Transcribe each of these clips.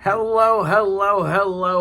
Hello,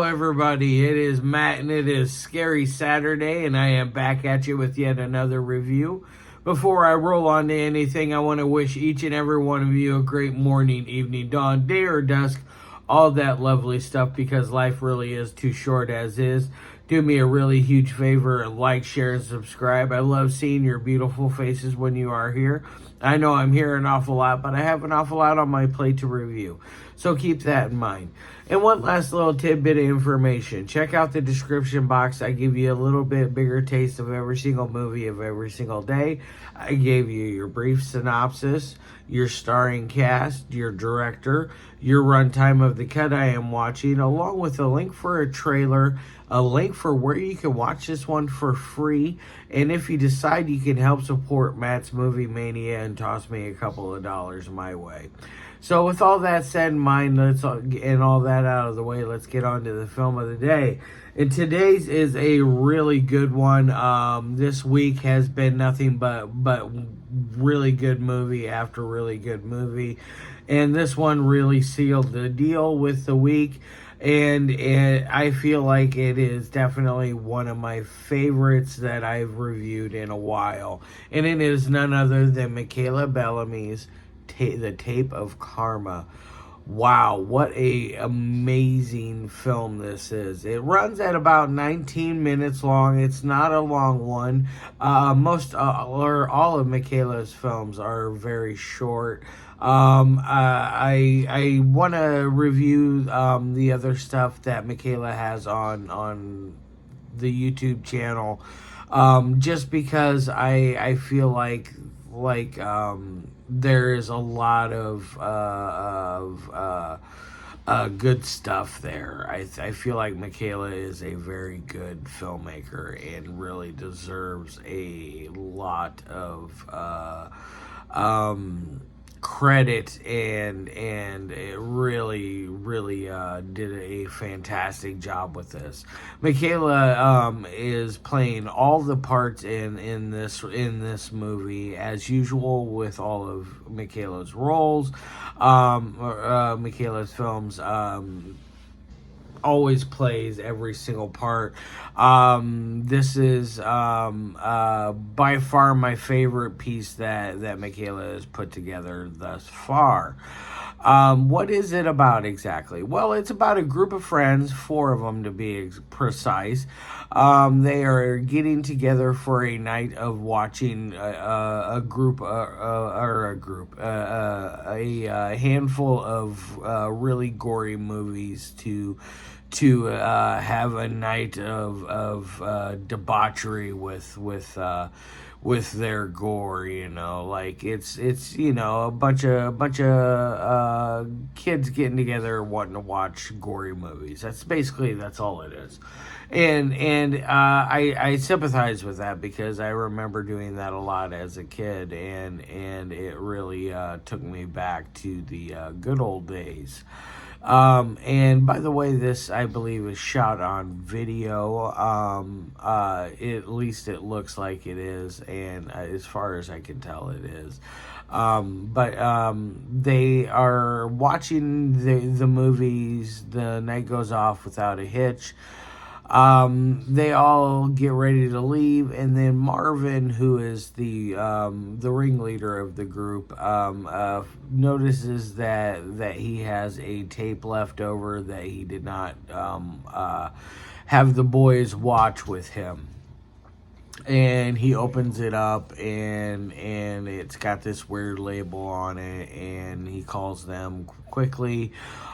everybody. It is Matt, and it is Scary Saturday, and I am back at you with yet another review. Before I roll on to anything, I want to wish each and every one of you a great morning, evening, dawn, day, or dusk, all that lovely stuff, because life really is too short as is. Do me a really huge favor and like, share, and subscribe. I love seeing your beautiful faces when you are here. I know I'm here an awful lot, but I have an awful lot on my plate to review. So keep that in mind. And one last little tidbit of information. Check out the description box. I give you a little bit bigger taste of every single movie of every single day. I gave you your brief synopsis, your starring cast, your director, your runtime of the cut I am watching, along with a link for a trailer, a link for where you can watch this one for free, and if you decide you can help support Matt's Movie Mania and toss me a couple of dollars my way. So with all that said in mind, and all that out of the way, let's get on to the film of the day. And today's is a really good one. This week has been nothing but really good movie after really good movie. And this one really sealed the deal with the week. And I feel like it is definitely one of my favorites that I've reviewed in a while. And it is none other than Mikaela Bellamy's The Tape of Karma. Wow, what a amazing film this is. It runs at about 19 minutes long. It's not a long one. Most or all of Mikaela's films are very short. I want to review the other stuff that Mikaela has on the YouTube channel, just because I feel like there is a lot of good stuff there. I feel like Mikaela is a very good filmmaker and really deserves a lot of credit, and it really did a fantastic job with this. Mikaela is playing all the parts in this movie as usual with all of Mikaela's roles. Mikaela's films always plays every single part. This is by far my favorite piece that Mikaela has put together thus far. What is it about exactly? Well, it's about a group of friends, 4 of them to be precise. They are getting together for a night of watching a handful of really gory movies to have a night of debauchery with their gore. Like it's a bunch of kids getting together wanting to watch gory movies. That's all it is. And I sympathize with that, because I remember doing that a lot as a kid, and it really took me back to the good old days. And by the way, this, I believe, is shot on video. At least it looks like it is, and as far as I can tell, it is. But they are watching the movies. The night goes off without a hitch. They all get ready to leave, and then Marvin, who is the ringleader of the group, notices that he has a tape left over that he did not have the boys watch with him. And he opens it up, and it's got this weird label on it, and he calls them quickly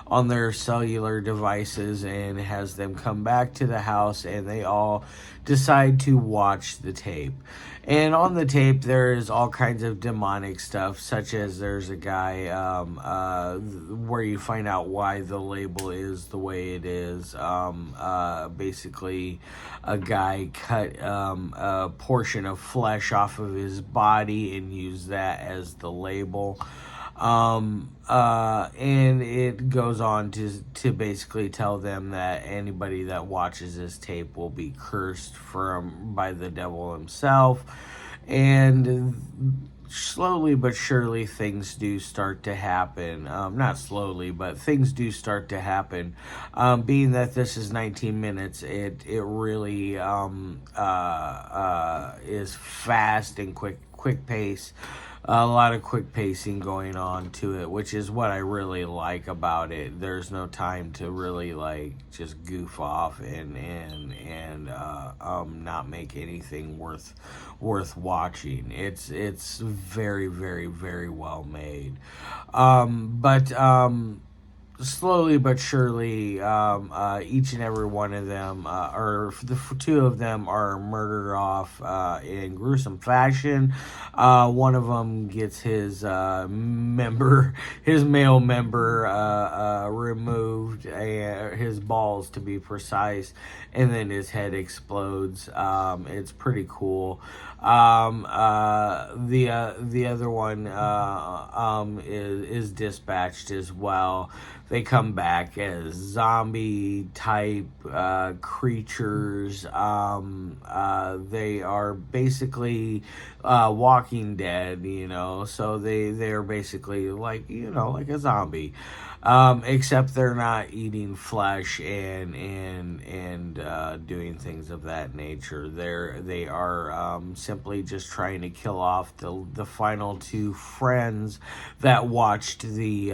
on their cellular devices and has them come back to the house, and they all decide to watch the tape. And on the tape, there is all kinds of demonic stuff, such as there's a guy where you find out why the label is the way it is. Basically, a guy cut a portion of flesh off of his body and used that as the label. And it goes on to basically tell them that anybody that watches this tape will be cursed by the devil himself. And slowly but surely things do start to happen. Not slowly, but things do start to happen. Being that this is 19 minutes, it really is fast and quick pace. A lot of quick pacing going on to it, which is what I really like about it. There's no time to really like just goof off and not make anything worth watching. It's very very very well made, but slowly but surely, each and every one of them, or the two of them, are murdered off in gruesome fashion. One of them gets his his male member, removed, his balls to be precise, and then his head explodes. It's pretty cool. The other one is dispatched as well. They come back as zombie type creatures. They are basically Walking Dead, so they're basically like like a zombie. Except they're not eating flesh and doing things of that nature. They are simply just trying to kill off the final two friends that watched the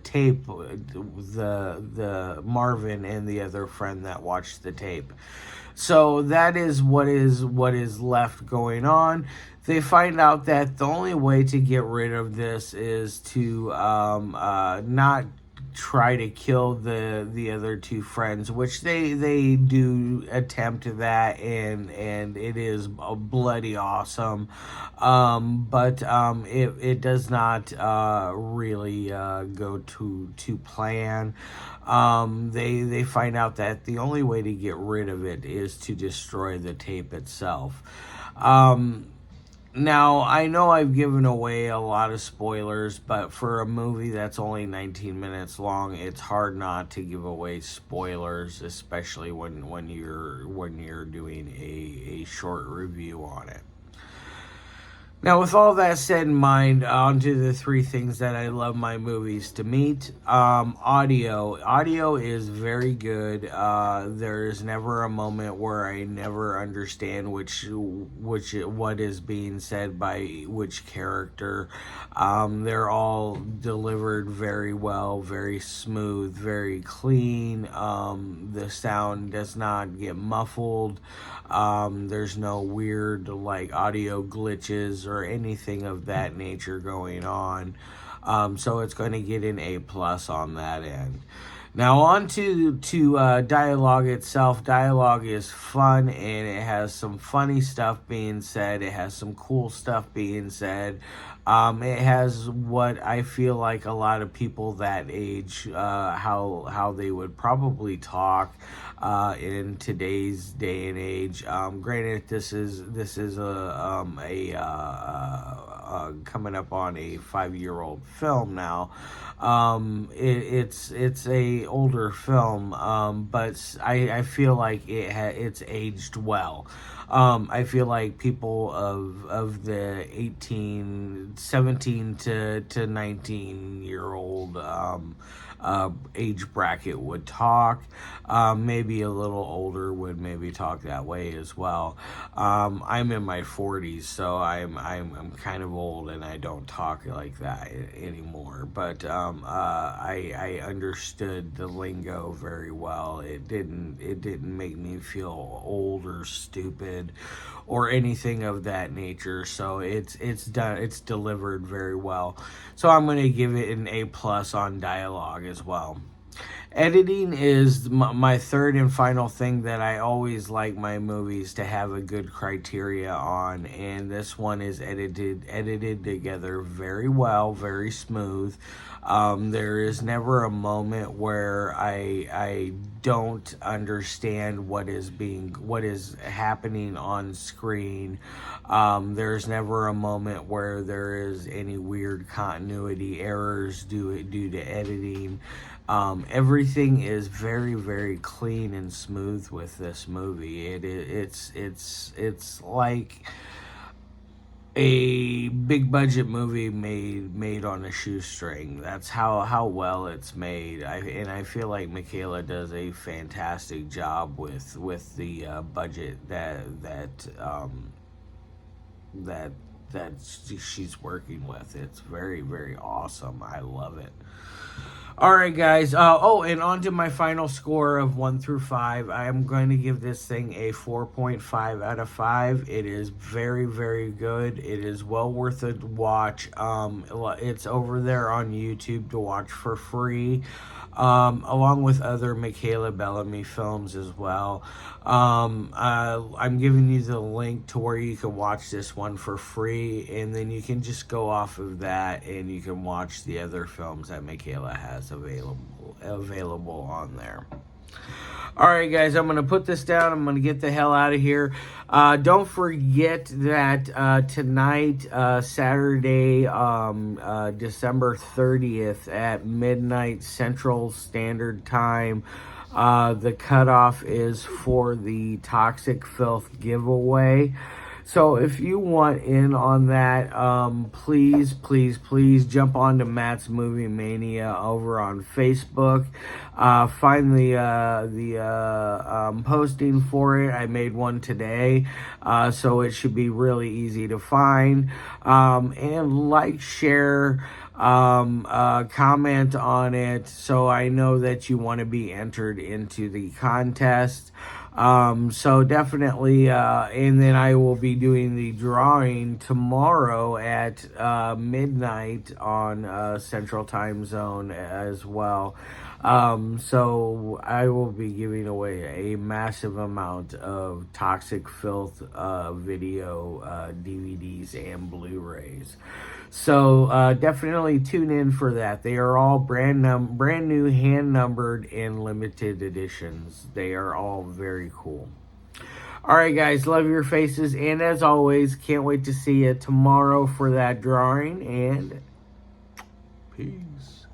tape. The Marvin and the other friend that watched the tape. So that is what is left going on. They find out that the only way to get rid of this is to not try to kill the other two friends, which they do attempt that, and it is bloody awesome, but it does not really go to plan. They find out that the only way to get rid of it is to destroy the tape itself. Now, I know I've given away a lot of spoilers, but for a movie that's only 19 minutes long, it's hard not to give away spoilers, especially when you're doing a short review on it. Now, with all that said in mind, on to the three things that I love my movies to meet. Audio is very good. There is never a moment where I never understand what is being said by which character. They're all delivered very well, very smooth, very clean. The sound does not get muffled. There's no weird like audio glitches or anything of that nature going on. So it's going to get an A+ on that end. Now on to dialogue itself. Dialogue is fun and it has some funny stuff being said. It has some cool stuff being said. It has what I feel like a lot of people that age, how they would probably talk in today's day and age. Granted, this is a coming up on a 5-year-old film now. It's a older film, but I feel like it's aged well. I feel like people of the 17 to 19-year-old age bracket would talk. Maybe a little older would maybe talk that way as well. I'm in my 40s, so I'm kind of old and I don't talk like that anymore. But I understood the lingo very well. It didn't make me feel old or stupid or anything of that nature. So it's delivered very well. So I'm going to give it an A+ on dialogue as well. Editing is my third and final thing that I always like my movies to have a good criteria on, and this one is edited together very well, very smooth. There is never a moment where I don't understand what is happening on screen. There's never a moment where there is any weird continuity errors due to editing. Everything is very, very clean and smooth with this movie. It's like a big budget movie made on a shoestring. That's how well it's made. I feel like Mikaela does a fantastic job with the budget that she's working with. It's very, very awesome. I love it. All right, guys. And on to my final score of 1 through 5. I am going to give this thing a 4.5 out of 5. It is very, very good. It is well worth a watch. It's over there on YouTube to watch for free, along with other Mikaela Bellamy films as well. I'm giving you the link to where you can watch this one for free, and then you can just go off of that and you can watch the other films that Mikaela has available on there. All right, guys, I'm going to put this down. I'm going to get the hell out of here. Don't forget that tonight, Saturday, December 30th at midnight Central Standard Time, the cutoff is for the Toxic Filth giveaway. So if you want in on that, please jump onto Matt's Movie Mania over on Facebook. Find the posting for it. I made one today, so it should be really easy to find. And like, share, comment on it so I know that you want to be entered into the contest. So definitely, and then I will be doing the drawing tomorrow at midnight on Central Time Zone as well. So I will be giving away a massive amount of Toxic Filth video DVDs and Blu-rays. So definitely tune in for that. They are all brand new, hand numbered, and limited editions. They are all very cool. All right, guys, love your faces, and as always, can't wait to see you tomorrow for that drawing, and peace.